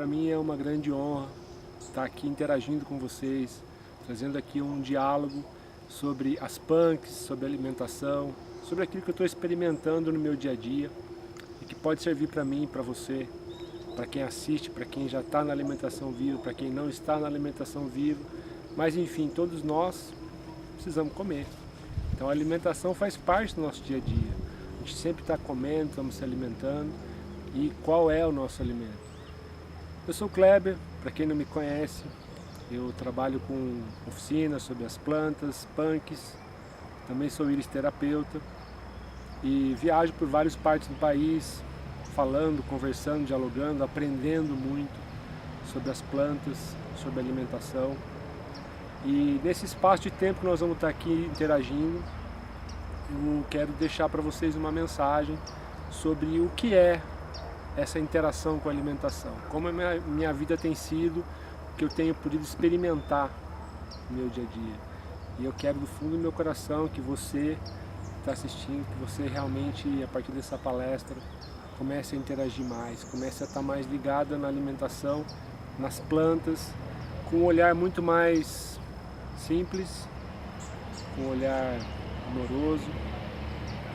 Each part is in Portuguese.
Para mim é uma grande honra estar aqui interagindo com vocês, trazendo aqui um diálogo sobre as punks, sobre alimentação, sobre aquilo que eu estou experimentando no meu dia a dia e que pode servir para mim e para você, para quem assiste, para quem já está na alimentação viva, para quem não está na alimentação viva, mas enfim, todos nós precisamos comer. Então a alimentação faz parte do nosso dia a dia. A gente sempre está comendo, estamos se alimentando. E qual é o nosso alimento? Eu sou o Kleber, para quem não me conhece, eu trabalho com oficinas sobre as plantas, punks, também sou iristerapeuta e viajo por várias partes do país, falando, conversando, dialogando, aprendendo muito sobre as plantas, sobre alimentação. E nesse espaço de tempo que nós vamos estar aqui interagindo, eu quero deixar para vocês uma mensagem sobre o que é essa interação com a alimentação, como a minha vida tem sido, o que eu tenho podido experimentar no meu dia a dia. E eu quero do fundo do meu coração que você está assistindo, que você realmente, a partir dessa palestra, comece a interagir mais, comece a estar mais ligada na alimentação, nas plantas, com um olhar muito mais simples, com um olhar amoroso,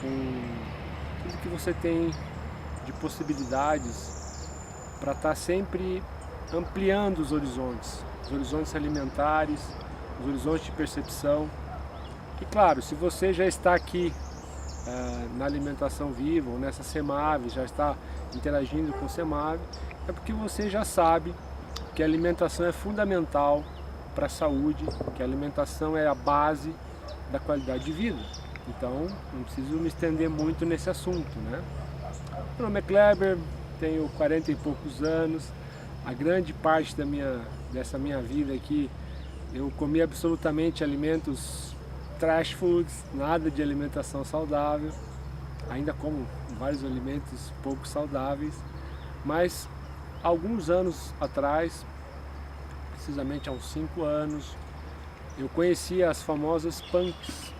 com tudo que você tem de possibilidades para estar sempre ampliando os horizontes alimentares, os horizontes de percepção. E claro, se você já está aqui na alimentação viva ou nessa Semave, já está interagindo com o Semave, é porque você já sabe que a alimentação é fundamental para a saúde, que a alimentação é a base da qualidade de vida. Então, não preciso me estender muito nesse assunto, né? Meu nome é Kleber, tenho 40 e poucos anos. A grande parte dessa minha vida aqui, eu comi absolutamente alimentos trash foods, nada de alimentação saudável. Ainda como vários alimentos pouco saudáveis, mas alguns anos atrás, precisamente há uns 5 anos, eu conheci as famosas punks.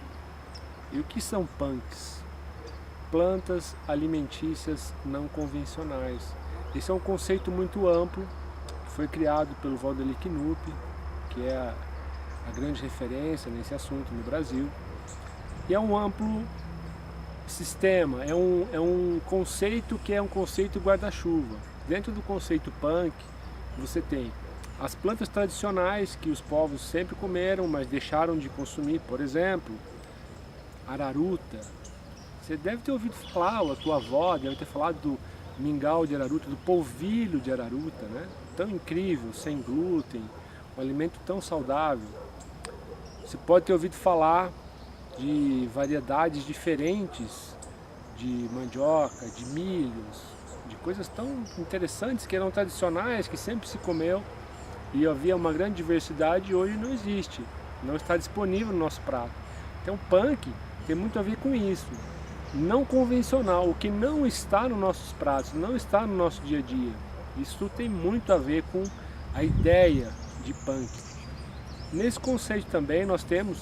E o que são punks? Plantas alimentícias não convencionais. Esse é um conceito muito amplo, que foi criado pelo Valdeli Knupp, que é a grande referência nesse assunto no Brasil. E é um amplo sistema, é um conceito que é um conceito guarda-chuva. Dentro do conceito punk, você tem as plantas tradicionais que os povos sempre comeram, mas deixaram de consumir, por exemplo, araruta. Você deve ter ouvido falar, ou a tua avó deve ter falado do mingau de araruta, do polvilho de araruta, né? Tão incrível, sem glúten, um alimento tão saudável. Você pode ter ouvido falar de variedades diferentes de mandioca, de milhos, de coisas tão interessantes que eram tradicionais, que sempre se comeu e havia uma grande diversidade e hoje não existe, não está disponível no nosso prato. Então punk tem muito a ver com isso. Não convencional, o que não está nos nossos pratos, não está no nosso dia a dia. Isso tem muito a ver com a ideia de punk. Nesse conceito também nós temos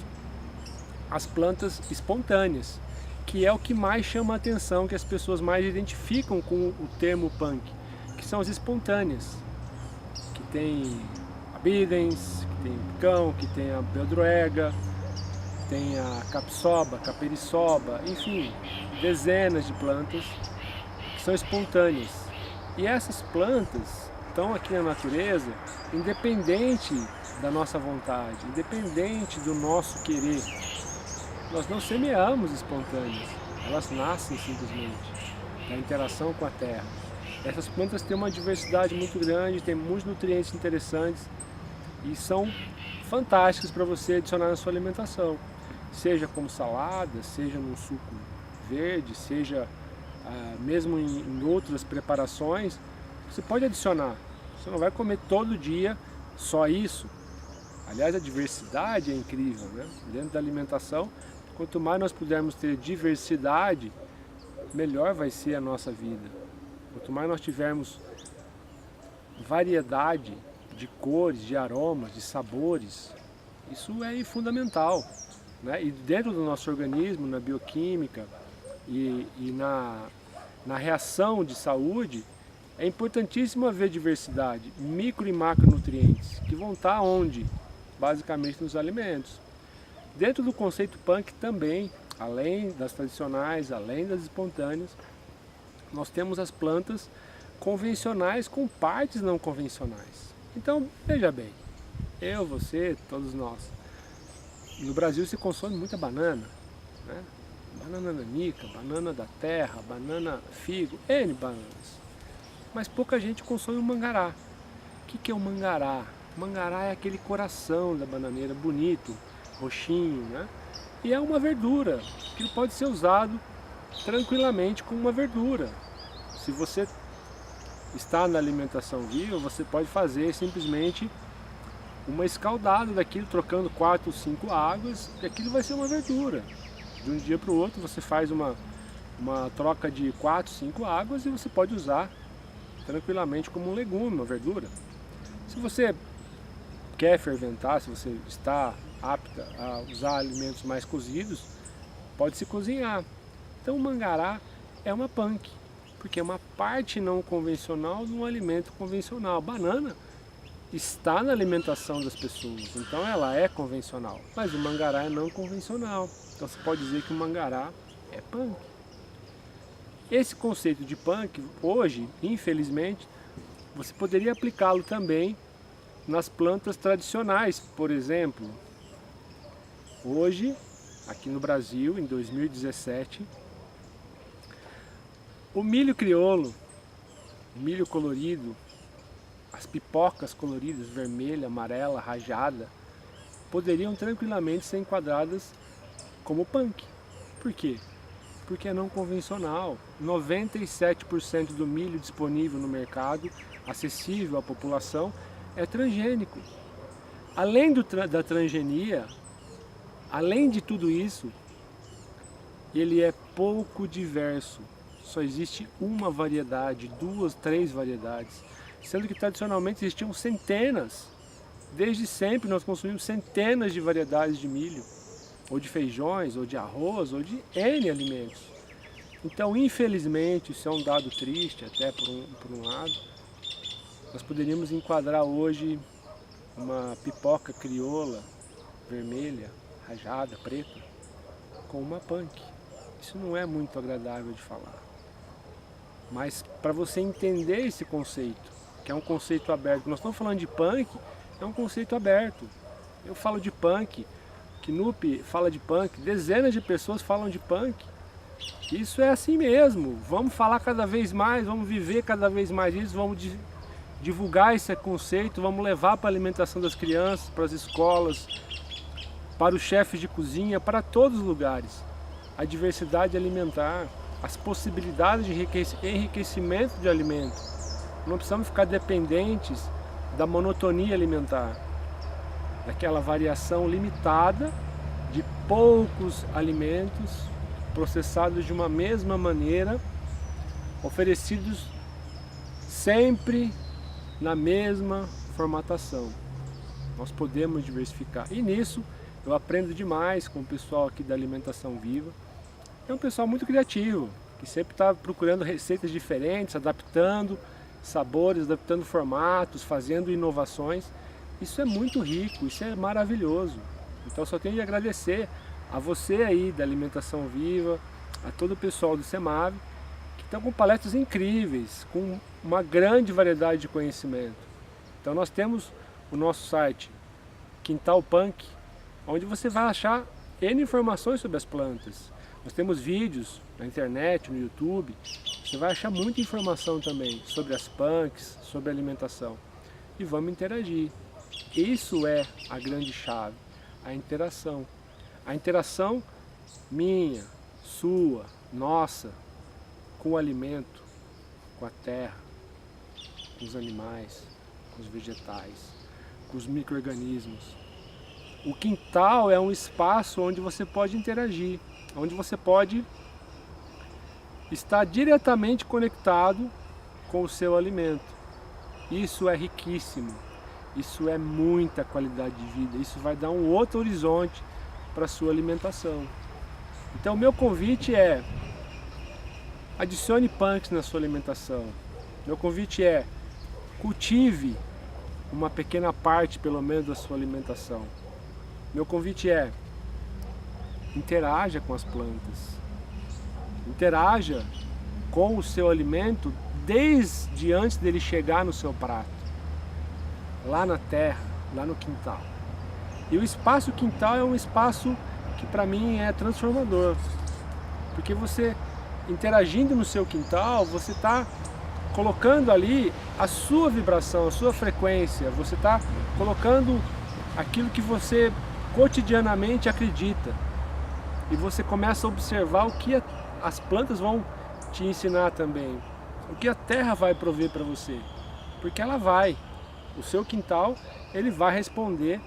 as plantas espontâneas, que é o que mais chama a atenção, que as pessoas mais identificam com o termo punk, que são as espontâneas, que tem a bidens, que tem o picão, que tem a beldroega, tem a capsoba, caperiçoba, enfim, dezenas de plantas que são espontâneas. E essas plantas estão aqui na natureza, independente da nossa vontade, independente do nosso querer. Nós não semeamos espontâneas, elas nascem simplesmente da interação com a terra. Essas plantas têm uma diversidade muito grande, têm muitos nutrientes interessantes e são fantásticas para você adicionar na sua alimentação. Seja como salada, seja num suco verde, seja mesmo em outras preparações, você pode adicionar. Você não vai comer todo dia só isso. Aliás, a diversidade é incrível, né? Dentro da alimentação, quanto mais nós pudermos ter diversidade, melhor vai ser a nossa vida. Quanto mais nós tivermos variedade de cores, de aromas, de sabores, isso é fundamental, né? E dentro do nosso organismo, na bioquímica e na reação de saúde, É importantíssimo haver diversidade, micro e macronutrientes, que vão estar onde? Basicamente nos alimentos. Dentro do conceito punk também, além das tradicionais, além das espontâneas, nós temos as plantas convencionais com partes não convencionais. Então, veja bem, eu, você, todos nós. No Brasil se consome muita banana, né? Banana nanica, banana da terra, banana figo, N bananas. Mas pouca gente consome o mangará. O que é o mangará? O mangará é aquele coração da bananeira bonito, roxinho, né? E é uma verdura que pode ser usado tranquilamente como uma verdura. Se você está na alimentação viva, você pode fazer simplesmente uma escaldada daquilo, trocando 4 ou 5 águas, e aquilo vai ser uma verdura. De um dia para o outro você faz uma troca de 4, 5 águas e você pode usar tranquilamente como um legume, uma verdura. Se você quer ferventar, se você está apta a usar alimentos mais cozidos, pode se cozinhar. Então o mangará é uma punk, porque é uma parte não convencional de um alimento convencional. Banana está na alimentação das pessoas, então ela é convencional, mas o mangará é não convencional. Então você pode dizer que o mangará é punk. Esse conceito de punk, hoje, infelizmente, você poderia aplicá-lo também nas plantas tradicionais. Por exemplo, hoje, aqui no Brasil, em 2017, o milho crioulo, o milho colorido, as pipocas coloridas, vermelha, amarela, rajada, poderiam tranquilamente ser enquadradas como punk. Por quê? Porque é não convencional. 97% do milho disponível no mercado, acessível à população, é transgênico. Além da transgenia, além de tudo isso, ele é pouco diverso. Só existe uma variedade, 2, 3 variedades, sendo que tradicionalmente existiam centenas. Desde sempre nós consumimos centenas de variedades de milho, ou de feijões, ou de arroz, ou de N alimentos. Então, infelizmente, isso é um dado triste, até por um lado, nós poderíamos enquadrar hoje uma pipoca crioula, vermelha, rajada, preta, com uma punk. Isso não é muito agradável de falar. Mas para você entender esse conceito, que é um conceito aberto, nós estamos falando de punk, é um conceito aberto. Eu falo de punk, Knupp fala de punk, dezenas de pessoas falam de punk. Isso é assim mesmo. Vamos falar cada vez mais, vamos viver cada vez mais isso, vamos divulgar esse conceito, vamos levar para a alimentação das crianças, para as escolas, para os chefes de cozinha, para todos os lugares. A diversidade alimentar, as possibilidades de enriquecimento de alimento. Não precisamos ficar dependentes da monotonia alimentar, daquela variação limitada de poucos alimentos processados de uma mesma maneira, oferecidos sempre na mesma formatação. Nós podemos diversificar. E nisso eu aprendo demais com o pessoal aqui da Alimentação Viva. É um pessoal muito criativo, que sempre está procurando receitas diferentes, adaptando sabores, adaptando formatos, fazendo inovações. Isso é muito rico, isso é maravilhoso. Então só tenho de agradecer a você aí da Alimentação Viva, a todo o pessoal do SEMAV, que estão com palestras incríveis, com uma grande variedade de conhecimento. Então nós temos o nosso site Quintal Punk, onde você vai achar N informações sobre as plantas. Nós temos vídeos na internet, no YouTube, você vai achar muita informação também sobre as punks, sobre a alimentação. E vamos interagir. Isso é a grande chave, a interação. A interação minha, sua, nossa, com o alimento, com a terra, com os animais, com os vegetais, com os micro-organismos. O quintal é um espaço onde você pode interagir, onde você pode estar diretamente conectado com o seu alimento. Isso é riquíssimo, isso é muita qualidade de vida, isso vai dar um outro horizonte para a sua alimentação. Então meu convite é: adicione punks na sua alimentação, Meu convite é: cultive uma pequena parte, pelo menos, da sua alimentação. Meu convite é: interaja com as plantas. Interaja com o seu alimento desde antes dele chegar no seu prato, lá na terra, lá no quintal. E o espaço quintal é um espaço que para mim é transformador, porque você interagindo no seu quintal, você está colocando ali a sua vibração, a sua frequência, você está colocando aquilo que você cotidianamente acredita, e você começa a observar o que as plantas vão te ensinar também, o que a terra vai prover para você, porque ela vai, o seu quintal, ele vai responder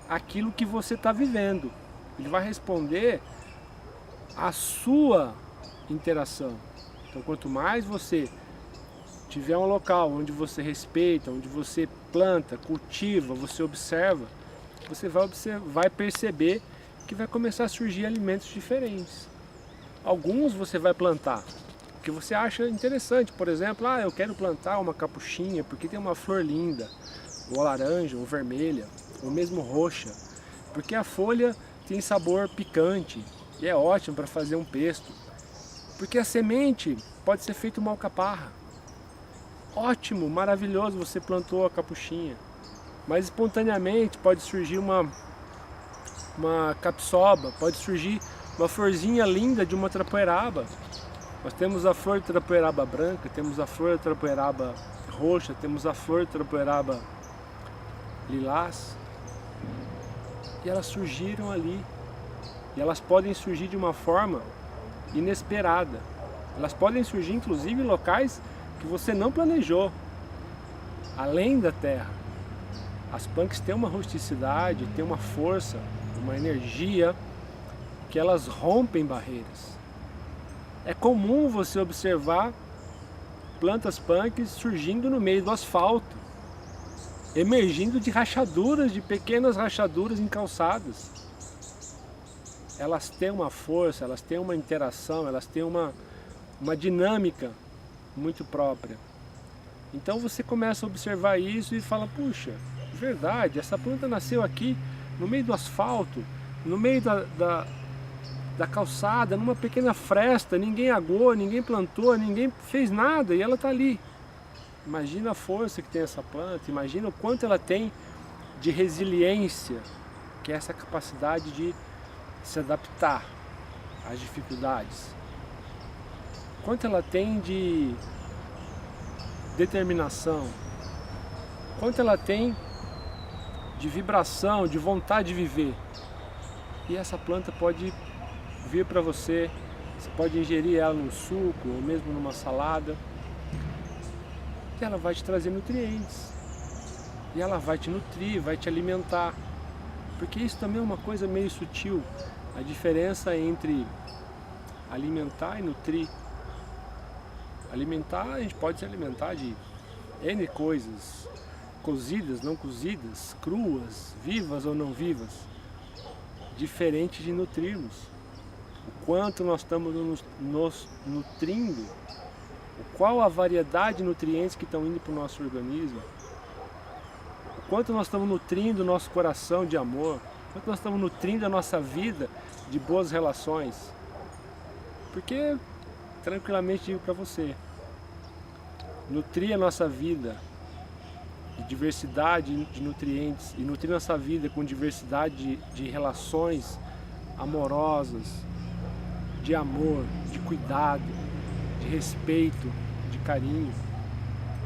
aquilo que você está vivendo, ele vai responder a sua interação. Então, quanto mais você tiver um local onde você respeita, onde você planta, cultiva, você observa, você vai perceber que vai começar a surgir alimentos diferentes. Alguns você vai plantar porque você acha interessante, por exemplo, eu quero plantar uma capuchinha porque tem uma flor linda, ou laranja, ou vermelha, ou mesmo roxa, porque a folha tem sabor picante e é ótimo para fazer um pesto, porque a semente pode ser feita uma alcaparra. Ótimo, maravilhoso, você plantou a capuchinha, mas espontaneamente pode surgir uma capsoba, pode surgir uma florzinha linda de uma trapoeraba. Nós temos a flor de trapoeraba branca, temos a flor de trapoeraba roxa, temos a flor de trapoeraba lilás, e elas surgiram ali, e elas podem surgir de uma forma inesperada, elas podem surgir inclusive em locais que você não planejou, além da terra. As punks têm uma rusticidade, têm uma força, uma energia, que elas rompem barreiras. É comum você observar plantas punks surgindo no meio do asfalto, emergindo de rachaduras, de pequenas rachaduras em calçadas. Elas têm uma força, elas têm uma interação, elas têm uma dinâmica muito própria. Então você começa a observar isso e fala, puxa, verdade, essa planta nasceu aqui no meio do asfalto, no meio da calçada, numa pequena fresta, ninguém aguou, ninguém plantou, ninguém fez nada, e ela está ali. Imagina a força que tem essa planta, imagina o quanto ela tem de resiliência, que é essa capacidade de se adaptar às dificuldades. Quanto ela tem de determinação, quanto ela tem de vibração, de vontade de viver. E essa planta pode vir para você, você pode ingerir ela num suco ou mesmo numa salada, e ela vai te trazer nutrientes, e ela vai te nutrir, vai te alimentar, porque isso também é uma coisa meio sutil, a diferença entre alimentar e nutrir. Alimentar, a gente pode se alimentar de N coisas, cozidas, não cozidas, cruas, vivas ou não vivas, diferente de nutrirmos. O quanto nós estamos nos nutrindo, qual a variedade de nutrientes que estão indo para o nosso organismo, o quanto nós estamos nutrindo o nosso coração de amor, o quanto nós estamos nutrindo a nossa vida de boas relações. Porque, tranquilamente digo para você, nutrir a nossa vida de diversidade de nutrientes e nutrir nossa vida com diversidade de relações amorosas, de amor, de cuidado, de respeito, de carinho,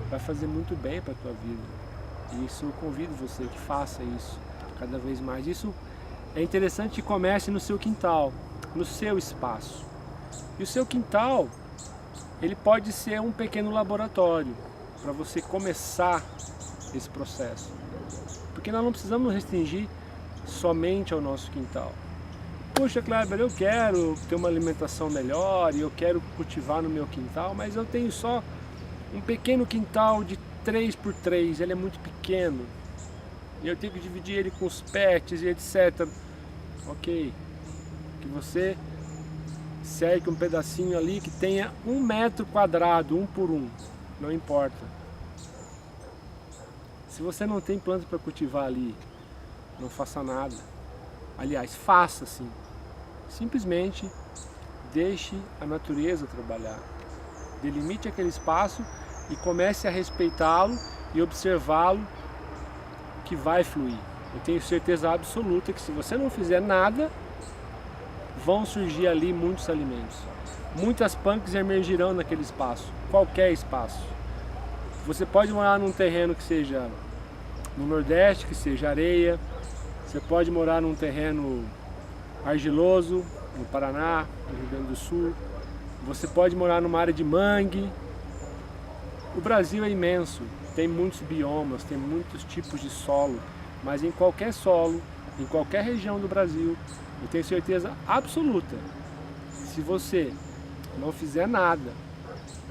vai fazer muito bem para a tua vida. E isso eu convido você que faça isso cada vez mais. Isso é interessante que comece no seu quintal, no seu espaço. E o seu quintal, ele pode ser um pequeno laboratório para você começar esse processo. Porque nós não precisamos restringir somente ao nosso quintal. Puxa, Kleber, eu quero ter uma alimentação melhor e eu quero cultivar no meu quintal, mas eu tenho só um pequeno quintal de 3x3, ele é muito pequeno. E eu tenho que dividir ele com os pets e etc. Ok, que você cerque um pedacinho ali que tenha 1 metro quadrado, 1 por 1. não importa. Se você não tem planta para cultivar ali, não faça nada. Aliás, faça sim. Simplesmente deixe a natureza trabalhar. Delimite aquele espaço e comece a respeitá-lo e observá-lo, que vai fluir. Eu tenho certeza absoluta que se você não fizer nada, vão surgir ali muitos alimentos. Muitas punks emergirão naquele espaço, qualquer espaço. Você pode morar num terreno que seja no Nordeste, que seja areia. Você pode morar num terreno argiloso, no Paraná, no Rio Grande do Sul. Você pode morar numa área de mangue. O Brasil é imenso, tem muitos biomas, tem muitos tipos de solo, mas em qualquer solo, em qualquer região do Brasil, eu tenho certeza absoluta, se você não fizer nada,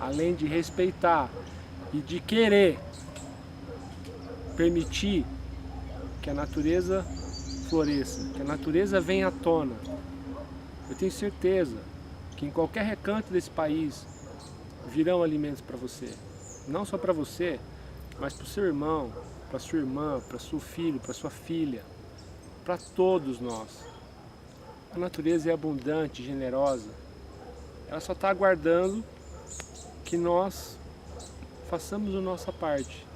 além de respeitar e de querer permitir que a natureza floresça, que a natureza venha à tona, eu tenho certeza que em qualquer recanto desse país virão alimentos para você. Não só para você, mas para o seu irmão, para sua irmã, para seu filho, para sua filha, para todos nós. A natureza é abundante, generosa. Ela só está aguardando que nós façamos a nossa parte,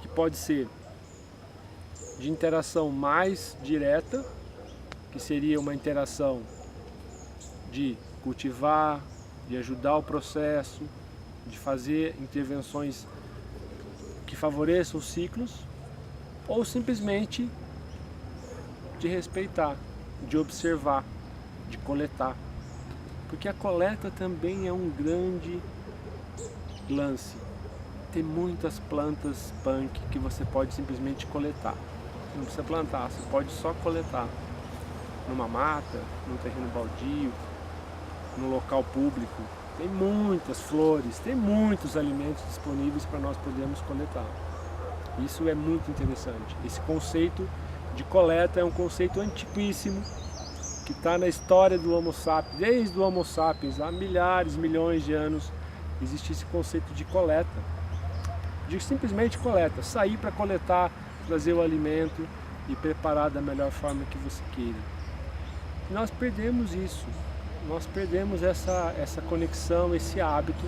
que pode ser de interação mais direta, que seria uma interação de cultivar, de ajudar o processo, de fazer intervenções que favoreçam os ciclos, ou simplesmente de respeitar, de observar, de coletar. Porque a coleta também é um grande lance. Tem muitas plantas punk que você pode simplesmente coletar. Você não precisa plantar, você pode só coletar. Numa mata, num terreno baldio, num local público. Tem muitas flores, tem muitos alimentos disponíveis para nós podermos coletar. Isso é muito interessante. Esse conceito de coleta é um conceito antiquíssimo que está na história do Homo sapiens. Desde o Homo sapiens, há milhares, milhões de anos, existe esse conceito de coleta. De simplesmente coleta, sair para coletar, trazer o alimento e preparar da melhor forma que você queira. Nós perdemos isso. Nós perdemos essa conexão, esse hábito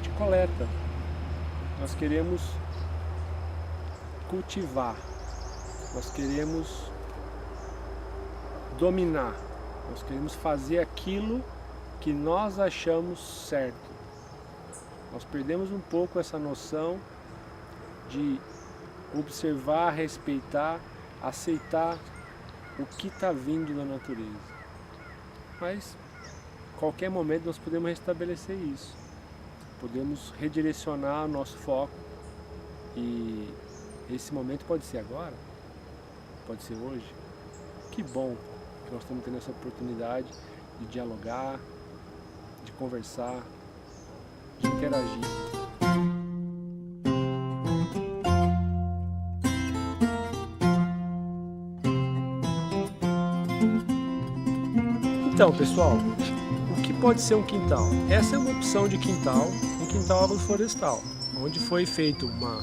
de coleta. Nós queremos cultivar, nós queremos dominar, nós queremos fazer aquilo que nós achamos certo. Nós perdemos um pouco essa noção de observar, respeitar, aceitar o que está vindo da natureza. Mas qualquer momento nós podemos restabelecer isso, podemos redirecionar o nosso foco e esse momento pode ser agora, pode ser hoje. Que bom que nós estamos tendo essa oportunidade de dialogar, de conversar, de interagir. Então, pessoal, o que pode ser um quintal? Essa é uma opção de quintal, um quintal agroflorestal, onde foi feita uma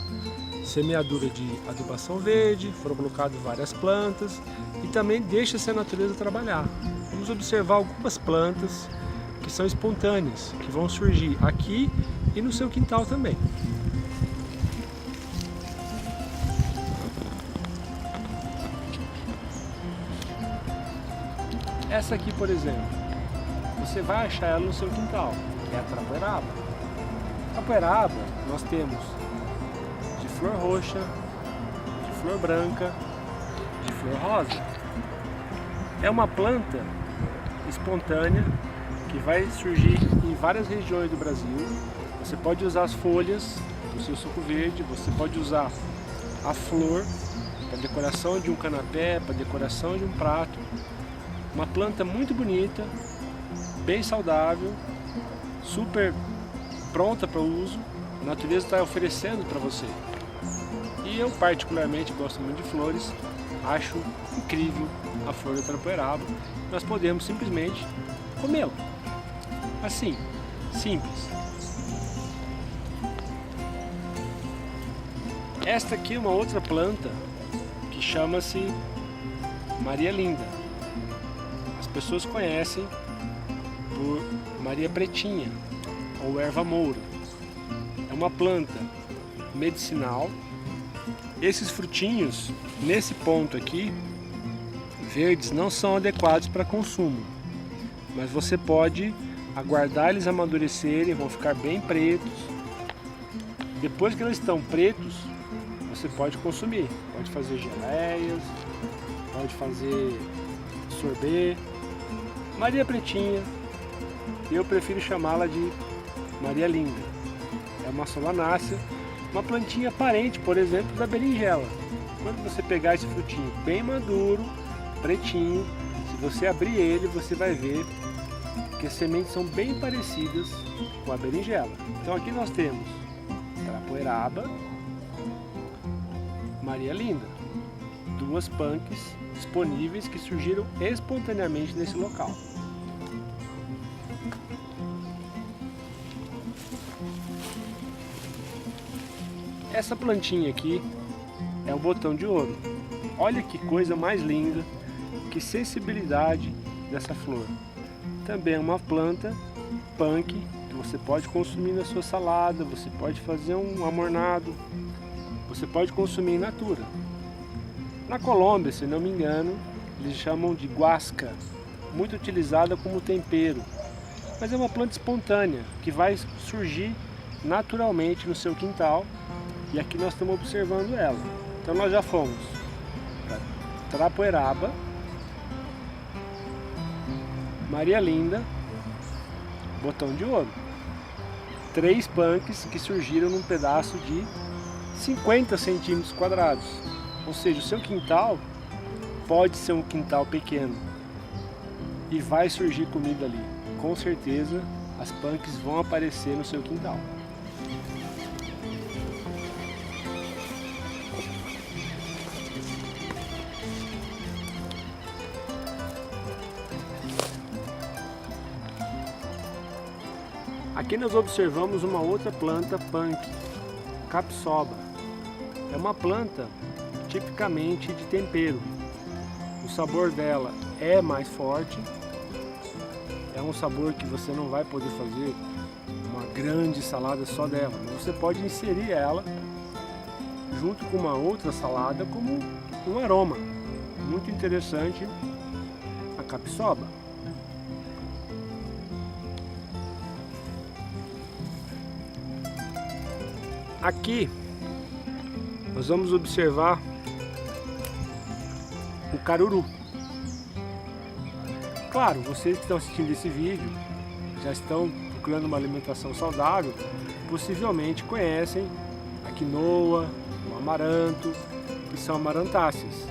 semeadura de adubação verde, foram colocadas várias plantas e também deixa-se a natureza trabalhar. Vamos observar algumas plantas que são espontâneas, que vão surgir aqui e no seu quintal também. Essa aqui, por exemplo, você vai achar ela no seu quintal, é a trapoeraba. Trapoeraba nós temos de flor roxa, de flor branca, de flor rosa. É uma planta espontânea que vai surgir em várias regiões do Brasil. Você pode usar as folhas do seu suco verde, você pode usar a flor para decoração de um canapé, para decoração de um prato. Uma planta muito bonita, bem saudável, super pronta para o uso. A natureza está oferecendo para você. E eu particularmente gosto muito de flores, acho incrível a flor da trapoeraba. Nós podemos simplesmente comê-la. Assim, simples. Esta aqui é uma outra planta que chama-se Maria Linda. As pessoas conhecem por Maria Pretinha ou erva moura. É uma planta medicinal. Esses frutinhos, nesse ponto aqui, verdes, não são adequados para consumo, mas você pode aguardar eles amadurecerem, vão ficar bem pretos. Depois que eles estão pretos, você pode consumir, pode fazer geleias, pode fazer sorbet. Maria Pretinha, eu prefiro chamá-la de Maria Linda. É uma solanácea, uma plantinha parente, por exemplo, da berinjela. Quando você pegar esse frutinho bem maduro, pretinho, se você abrir ele, você vai ver que as sementes são bem parecidas com a berinjela. Então aqui nós temos Trapoeraba, Maria Linda, duas punks disponíveis que surgiram espontaneamente nesse local. Essa plantinha aqui é o botão de ouro. Olha que coisa mais linda, que sensibilidade dessa flor. Também é uma planta punk que você pode consumir na sua salada, você pode fazer um amornado, você pode consumir in natura. Na Colômbia, se não me engano, eles chamam de guasca, muito utilizada como tempero, mas é uma planta espontânea que vai surgir naturalmente no seu quintal, e aqui nós estamos observando ela. Então nós já fomos para Trapoeraba, Maria Linda, botão de ouro. 3 punks que surgiram num pedaço de 50 centímetros quadrados. Ou seja, o seu quintal pode ser um quintal pequeno e vai surgir comida ali. Com certeza as punks vão aparecer no seu quintal. Aqui nós observamos uma outra planta punk, capsoba. É uma planta tipicamente de tempero. O sabor dela é mais forte. É um sabor que você não vai poder fazer uma grande salada só dela, mas você pode inserir ela junto com uma outra salada como um aroma. Muito interessante a capsoba. Aqui nós vamos observar o caruru. Claro, vocês que estão assistindo esse vídeo já estão procurando uma alimentação saudável, possivelmente conhecem a quinoa, o amaranto, que são amarantáceas.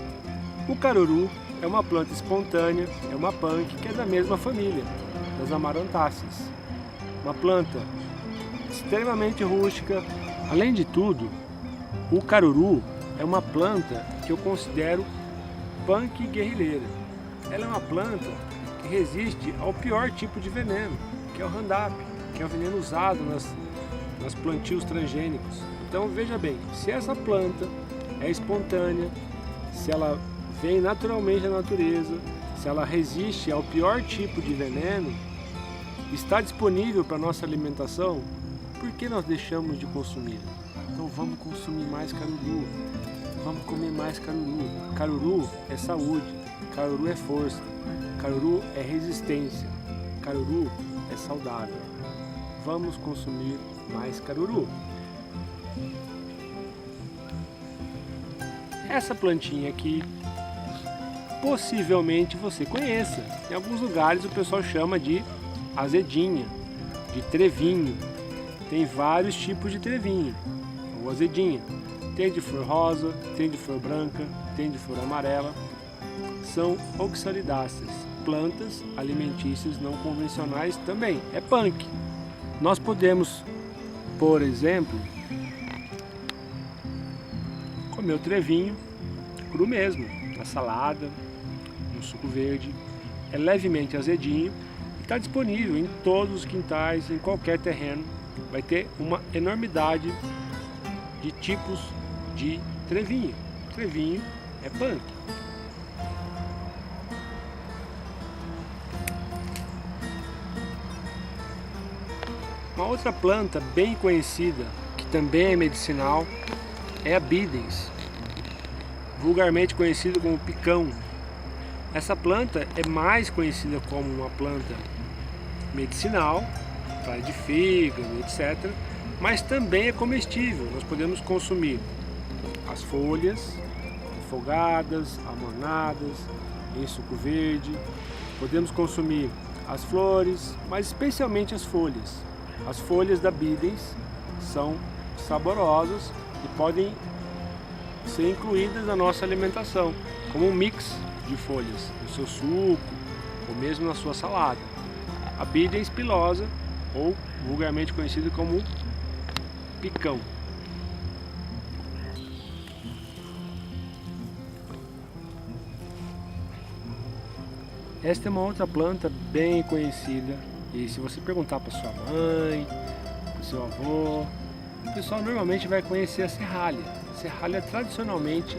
O caruru é uma planta espontânea, é uma punk que é da mesma família das amarantáceas. Uma planta extremamente rústica. Além de tudo, o caruru é uma planta que eu considero punk guerrilheira. Ela é uma planta que resiste ao pior tipo de veneno, que é o Roundup, que é o veneno usado nas plantios transgênicos. Então veja bem, se essa planta é espontânea, se ela vem naturalmente da natureza, se ela resiste ao pior tipo de veneno, está disponível para nossa alimentação, por que nós deixamos de consumir? Então vamos consumir mais caruru, vamos comer mais caruru. Caruru é saúde, caruru é força, caruru é resistência, caruru é saudável. Vamos consumir mais caruru. Essa plantinha aqui, possivelmente você conheça. Em alguns lugares o pessoal chama de azedinha, de trevinho. Tem vários tipos de trevinho, ou azedinha. Tem de flor rosa, tem de flor branca, tem de flor amarela. São oxalidáceas, plantas alimentícias não convencionais também. É punk. Nós podemos, por exemplo, comer o trevinho cru mesmo, na salada, no suco verde. É levemente azedinho e está disponível em todos os quintais, em qualquer terreno. Vai ter uma enormidade de tipos de trevinho. Trevinho é punk. Uma outra planta bem conhecida, que também é medicinal, é a bidens, vulgarmente conhecida como picão. Essa planta é mais conhecida como uma planta medicinal, para de fígado, etc. Mas também é comestível. Nós podemos consumir as folhas, refogadas, amornadas, em suco verde. Podemos consumir as flores, mas especialmente as folhas. As folhas da bidens são saborosas e podem ser incluídas na nossa alimentação, como um mix de folhas, no seu suco ou mesmo na sua salada. A bidens pilosa, ou vulgarmente conhecida como picão. Esta é uma outra planta bem conhecida, e se você perguntar para sua mãe, para o seu avô, o pessoal normalmente vai conhecer a serralha. A serralha tradicionalmente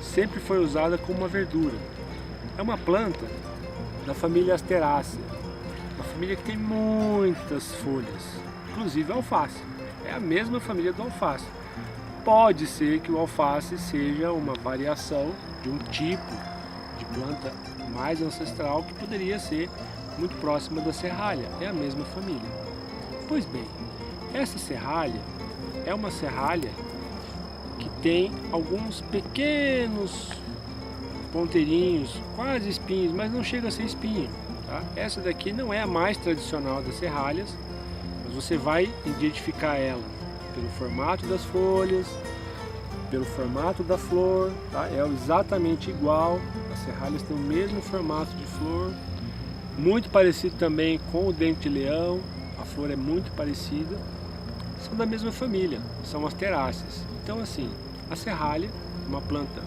sempre foi usada como uma verdura. É uma planta da família Asterácea, uma família que tem muitas folhas, inclusive a alface. É a mesma família do alface. Pode ser que o alface seja uma variação de um tipo de planta mais ancestral que poderia ser muito próxima da serralha. É a mesma família. Pois bem, essa serralha é uma serralha que tem alguns pequenos ponteirinhos, quase espinhos, mas não chega a ser espinho. Tá? Essa daqui não é a mais tradicional das serralhas, mas você vai identificar ela pelo formato das folhas, pelo formato da flor, tá? É exatamente igual, as serralhas têm o mesmo formato de flor, muito parecido também com o dente-de-leão, a flor é muito parecida, são da mesma família, são as teráceas. Então assim, a serralha, uma planta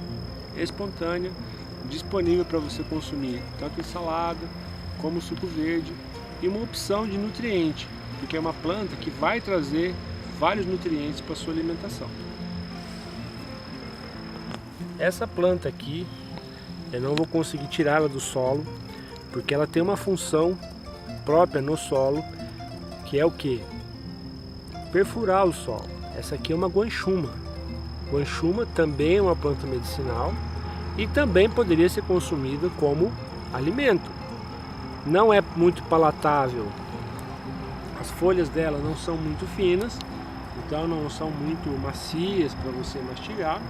espontânea, disponível para você consumir tanto em salada como suco verde, e uma opção de nutriente, porque é uma planta que vai trazer vários nutrientes para a sua alimentação. Essa planta aqui, eu não vou conseguir tirá-la do solo, porque ela tem uma função própria no solo, que é o que? Perfurar o solo. Essa aqui é uma guanchuma. Guanchuma também é uma planta medicinal e também poderia ser consumida como alimento. Não é muito palatável, as folhas dela não são muito finas, então não são muito macias para você mastigar,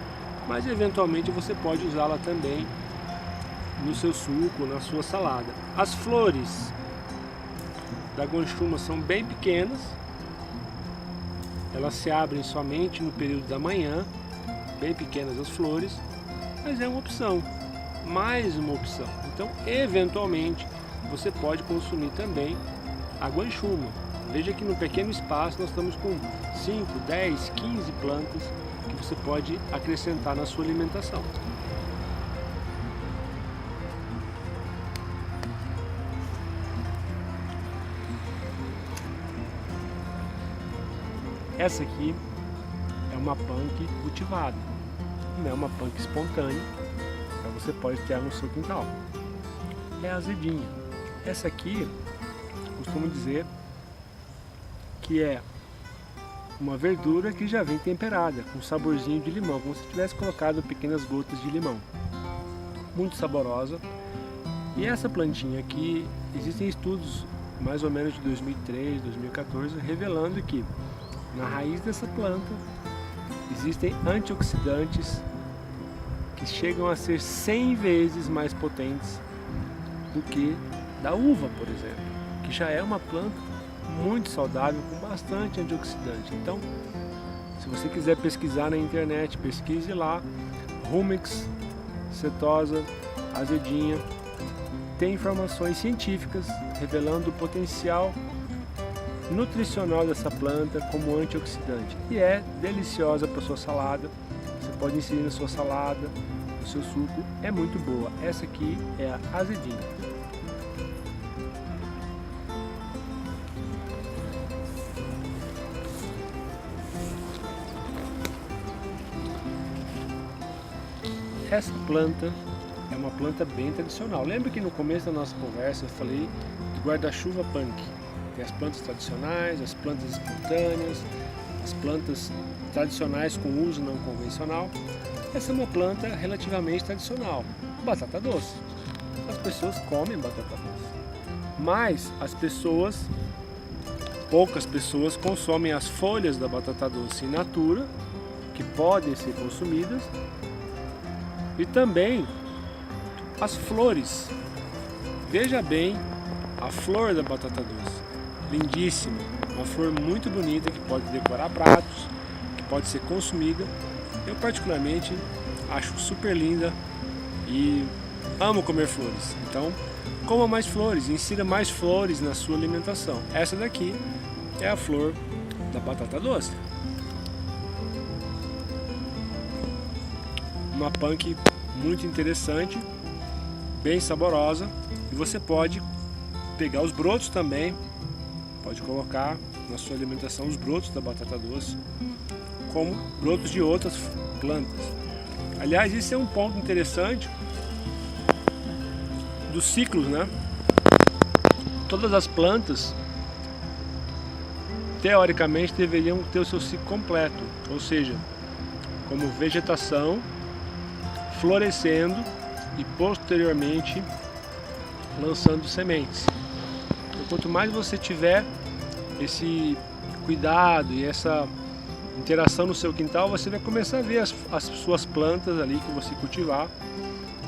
mas eventualmente você pode usá-la também no seu suco, na sua salada. As flores da guanchuma são bem pequenas, elas se abrem somente no período da manhã, bem pequenas as flores, mas é uma opção, mais uma opção. Então, eventualmente, você pode consumir também a guanchuma. Veja que no pequeno espaço nós estamos com 5, 10, 15 plantas que você pode acrescentar na sua alimentação. Essa aqui é uma punk cultivada, não é uma punk espontânea, então você pode ter no seu quintal. É azedinha. Essa aqui, costumo dizer que é uma verdura que já vem temperada, com saborzinho de limão, como se tivesse colocado pequenas gotas de limão. Muito saborosa. E essa plantinha aqui, existem estudos mais ou menos de 2003, 2014, revelando que na raiz dessa planta existem antioxidantes que chegam a ser 100 vezes mais potentes do que da uva, por exemplo, que já é uma planta muito saudável, com bastante antioxidante. Então, se você quiser pesquisar na internet, pesquise lá, Rumex, setosa, azedinha, tem informações científicas revelando o potencial nutricional dessa planta como antioxidante, e é deliciosa para sua salada. Você pode inserir na sua salada, no seu suco, é muito boa. Essa aqui é a azedinha. essa planta é uma planta bem tradicional. Lembra que no começo da nossa conversa eu falei do guarda-chuva punk? Tem as plantas tradicionais, as plantas espontâneas, as plantas tradicionais com uso não convencional. Essa é uma planta relativamente tradicional, batata doce. As pessoas comem batata doce, mas poucas pessoas consomem as folhas da batata doce in natura, que podem ser consumidas, e também as flores. Veja bem a flor da batata doce, lindíssima, uma flor muito bonita que pode decorar pratos, que pode ser consumida. Eu particularmente acho super linda e amo comer flores. Então, coma mais flores, insira mais flores na sua alimentação. Essa daqui é a flor da batata doce. Uma punk muito interessante, bem saborosa, e você pode pegar os brotos também, pode colocar na sua alimentação os brotos da batata doce, como brotos de outras plantas. Aliás, isso é um ponto interessante dos ciclos, né? Todas as plantas, teoricamente, deveriam ter o seu ciclo completo, ou seja, como vegetação, florescendo e posteriormente lançando sementes. Então, quanto mais você tiver esse cuidado e essa interação no seu quintal, você vai começar a ver as suas plantas ali que você cultivar,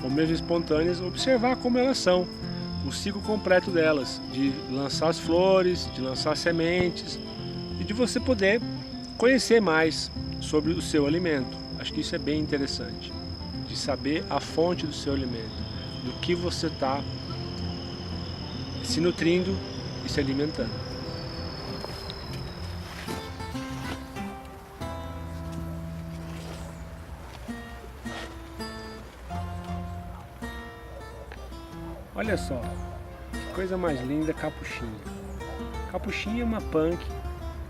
ou mesmo espontâneas, observar como elas são, o ciclo completo delas, de lançar as flores, de lançar sementes e de você poder conhecer mais sobre o seu alimento. Acho que isso é bem interessante, de saber a fonte do seu alimento, do que você está se nutrindo e se alimentando. Olha só, que coisa mais linda, capuchinha. Capuchinha é uma punk,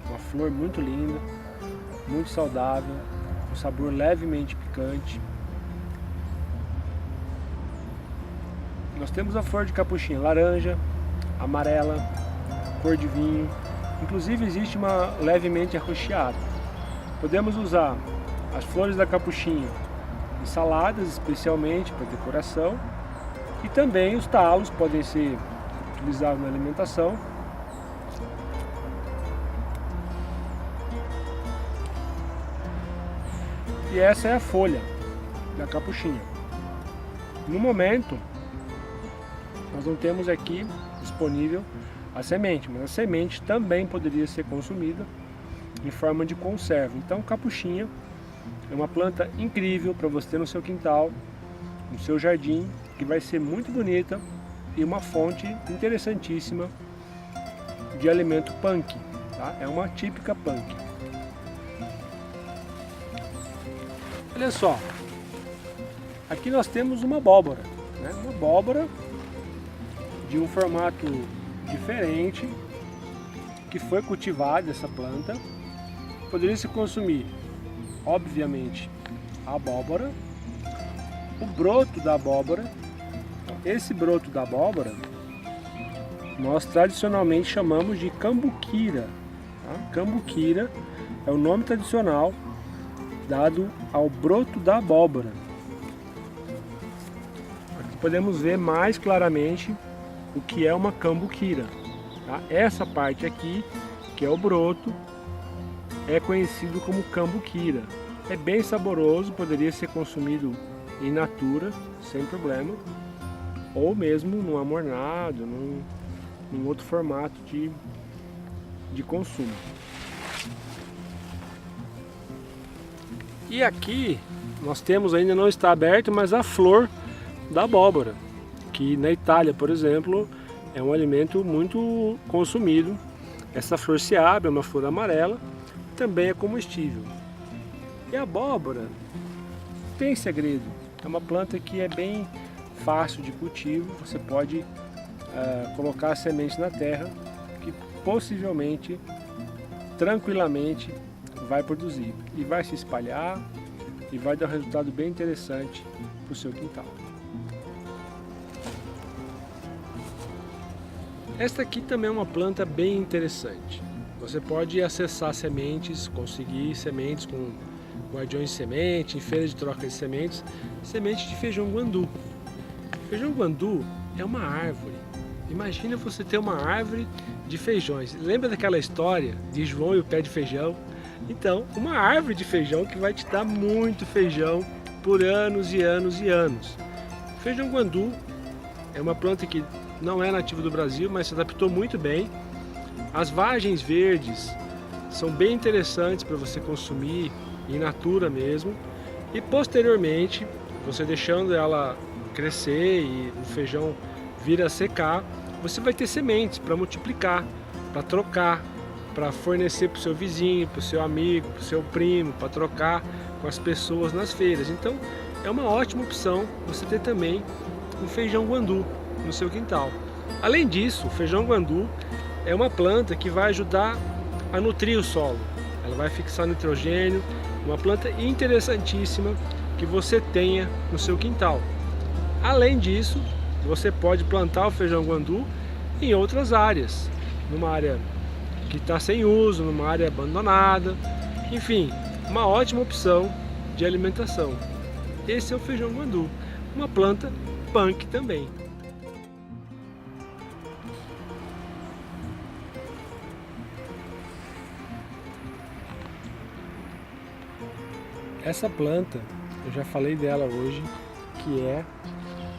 uma flor muito linda, muito saudável, um sabor levemente picante. Nós temos a flor de capuchinha laranja, amarela, cor de vinho, inclusive existe uma levemente arroxeada. Podemos usar as flores da capuchinha em saladas, especialmente para decoração, e também os talos podem ser utilizados na alimentação. E essa é a folha da capuchinha. No momento, nós não temos aqui disponível a semente, mas a semente também poderia ser consumida em forma de conserva. Então, capuchinha é uma planta incrível para você ter no seu quintal, no seu jardim, que vai ser muito bonita e uma fonte interessantíssima de alimento punk, tá? É uma típica punk. Olha só, aqui nós temos uma abóbora, né? Uma abóbora de um formato diferente, que foi cultivada essa planta. Poderia se consumir, obviamente, a abóbora, o broto da abóbora. Esse broto da abóbora nós tradicionalmente chamamos de cambuquira, tá? Cambuquira é o nome tradicional dado ao broto da abóbora. Aqui podemos ver mais claramente o que é uma cambuquira, tá? Essa parte aqui, que é o broto, é conhecido como cambuquira. É bem saboroso, poderia ser consumido in natura, sem problema, ou mesmo num amornado, num outro formato de consumo. E aqui nós temos, ainda não está aberto, mas a flor da abóbora, que na Itália, por exemplo, é um alimento muito consumido. Essa flor se abre, é uma flor amarela, também é comestível. E a abóbora tem segredo, é uma planta que é bem fácil de cultivo, você pode colocar a semente na terra, que possivelmente, tranquilamente, vai produzir e vai se espalhar, e vai dar um resultado bem interessante para o seu quintal. Esta aqui também é uma planta bem interessante. Você pode acessar sementes, conseguir sementes com guardiões de semente, em feira de troca de sementes, semente de feijão guandu. Feijão guandu é uma árvore. Imagina você ter uma árvore de feijões. Lembra daquela história de João e o pé de feijão? Então, uma árvore de feijão que vai te dar muito feijão por anos e anos e anos. Feijão guandu é uma planta que não é nativa do Brasil, mas se adaptou muito bem. As vagens verdes são bem interessantes para você consumir in natura mesmo. E posteriormente, você deixando ela crescer e o feijão vir a secar, você vai ter sementes para multiplicar, para trocar, para fornecer para o seu vizinho, para o seu amigo, para o seu primo, para trocar com as pessoas nas feiras. Então é uma ótima opção você ter também um feijão guandu no seu quintal. Além disso, o feijão guandu é uma planta que vai ajudar a nutrir o solo. Ela vai fixar nitrogênio, uma planta interessantíssima que você tenha no seu quintal. Além disso, você pode plantar o feijão guandu em outras áreas, numa área que está sem uso, numa área abandonada, enfim, uma ótima opção de alimentação. Esse é o feijão guandu, uma planta punk também. Essa planta, eu já falei dela hoje, que é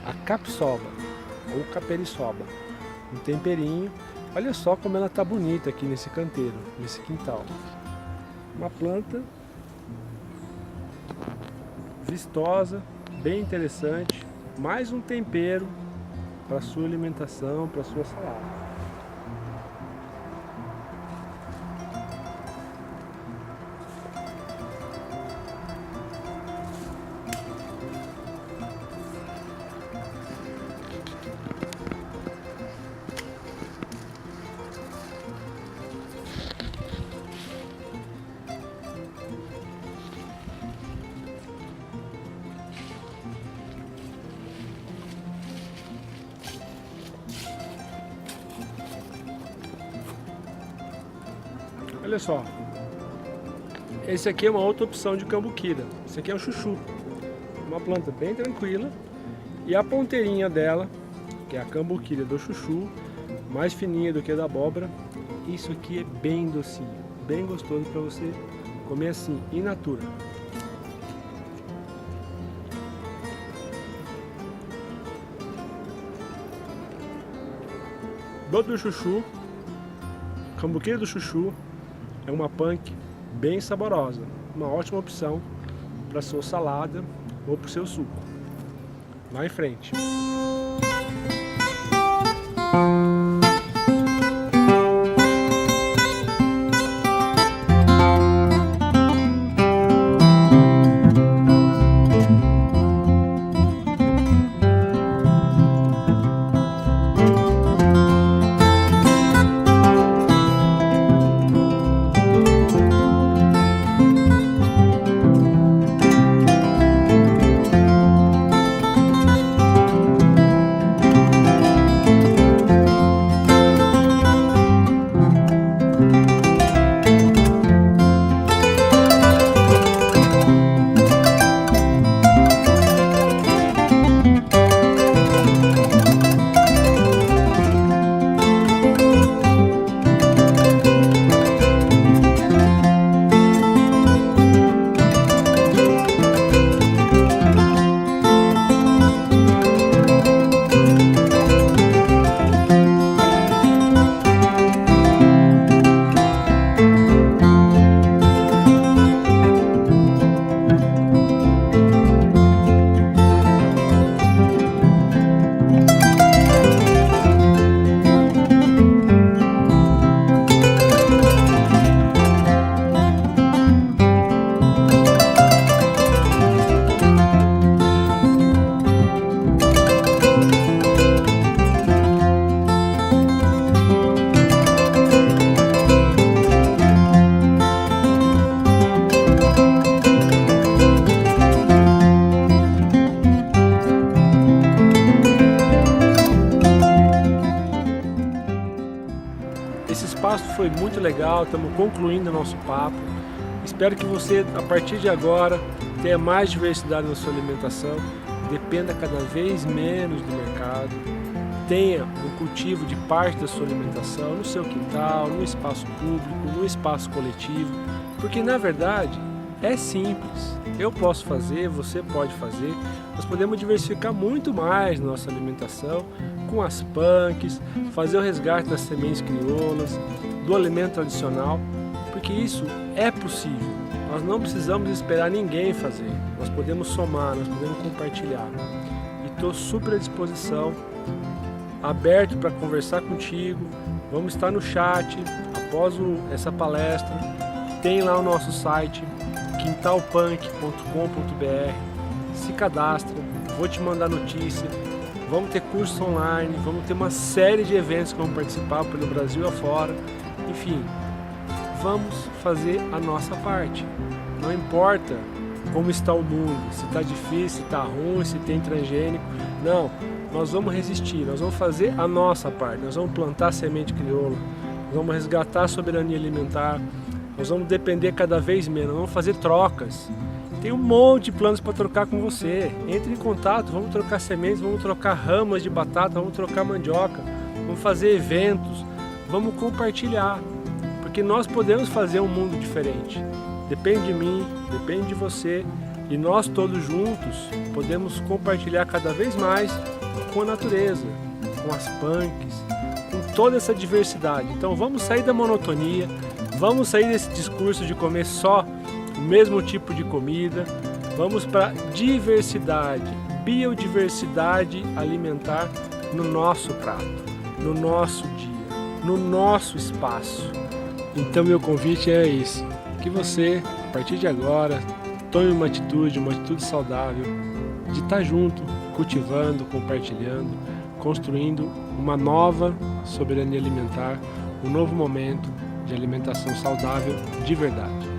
a capsoba ou caperiçoba, um temperinho. Olha só como ela está bonita aqui nesse canteiro, nesse quintal. Uma planta vistosa, bem interessante, mais um tempero para a sua alimentação, para a sua salada. Olha só, esse aqui é uma outra opção de cambuquira. Esse aqui é o chuchu, uma planta bem tranquila, e a ponteirinha dela, que é a cambuquira do chuchu, mais fininha do que a da abóbora. Isso aqui é bem docinho, bem gostoso para você comer assim, in natura. Do chuchu, cambuquira do chuchu é uma punk bem saborosa, uma ótima opção para sua salada ou para o seu suco. Vá em frente. foi muito legal, estamos concluindo o nosso papo. Espero que você, a partir de agora, tenha mais diversidade na sua alimentação, dependa cada vez menos do mercado, tenha um cultivo de parte da sua alimentação no seu quintal, no espaço público, no espaço coletivo, porque na verdade é simples. Eu posso fazer, você pode fazer, nós podemos diversificar muito mais nossa alimentação com as punks, fazer o resgate das sementes crioulas, do alimento tradicional, porque isso é possível. Nós não precisamos esperar ninguém fazer, nós podemos somar, nós podemos compartilhar. E estou super à disposição, aberto para conversar contigo. Vamos estar no chat após essa palestra. Tem lá o nosso site quintalpunk.com.br. Se cadastra, vou te mandar notícia. Vamos ter cursos online, vamos ter uma série de eventos que vão participar pelo Brasil e afora. Enfim, vamos fazer a nossa parte. Não importa como está o mundo, se está difícil, se está ruim, se tem transgênico. Não, nós vamos resistir, nós vamos fazer a nossa parte. Nós vamos plantar semente crioula, nós vamos resgatar a soberania alimentar, nós vamos depender cada vez menos, nós vamos fazer trocas. Tem um monte de planos para trocar com você. Entre em contato, vamos trocar sementes, vamos trocar ramas de batata, vamos trocar mandioca, vamos fazer eventos, vamos compartilhar. Porque nós podemos fazer um mundo diferente. Depende de mim, depende de você. E nós todos juntos podemos compartilhar cada vez mais com a natureza, com as punks, com toda essa diversidade. Então vamos sair da monotonia, vamos sair desse discurso de comer só o mesmo tipo de comida, vamos para diversidade, biodiversidade alimentar no nosso prato, no nosso dia, no nosso espaço. Então meu convite é esse, que você, a partir de agora, tome uma atitude saudável, de estar junto, cultivando, compartilhando, construindo uma nova soberania alimentar, um novo momento de alimentação saudável de verdade.